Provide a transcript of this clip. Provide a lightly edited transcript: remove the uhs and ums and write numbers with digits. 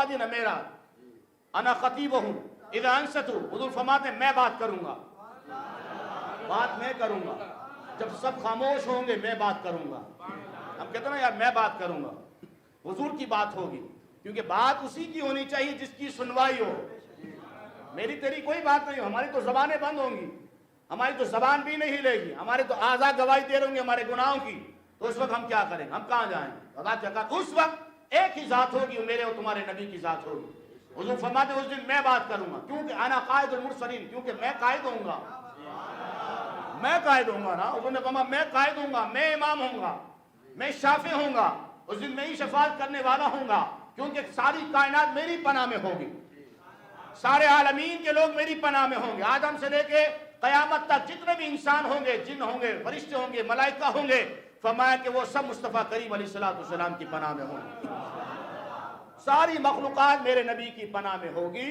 دینا میرا، انا خطیبہم اذا انصتوا، حضور فرماتے ہیں میں بات کروں گا، بات میں کروں گا، جب سب خاموش ہوں گے میں بات کروں گا۔ ہم کہتے ہیں نا یار میں بات کروں گا، حضور کی بات ہوگی، کیونکہ بات اسی کی ہونی چاہیے جس کی سنوائی ہو۔ میری تیری کوئی بات نہیں ہو، ہماری تو زبانیں بند ہوں گی، ہماری تو زبان بھی نہیں ہلے گی، ہمارے تو اعضاء گواہی دے رہے ہوں گے ہمارے گناہوں کی، تو اس وقت ہم کیا کریں، ہم کہاں جائیں؟ اللہ کیا کہا اس وقت ایک ہی ذات ہوگی، میرے اور تمہارے نبی کی ذات ہوگی۔ حضور فرماتے ہیں اس دن میں بات کروں گا، کیونکہ انا قائد المرسلین، کیونکہ میں قائد ہوں گا، میں قائد ہوں گا نا، انہوں نے کہا میں قائد ہوں گا، میں امام ہوں گا، میں شافع ہوں گا، اس دن میں ہی شفاعت کرنے والا ہوں گا، کیونکہ ساری کائنات میری پناہ میں ہوگی، سارے عالمین کے لوگ میری پناہ میں ہوں گے، آدم سے لے کے قیامت تک جتنے بھی انسان ہوں گے، جن ہوں گے، فرشتے ہوں گے، ملائکہ ہوں گے، فرمایا کہ وہ سب مصطفیٰ کریم علیہ السلام کی پناہ میں ہوں گے، ساری مخلوقات میرے نبی کی پناہ میں ہوگی۔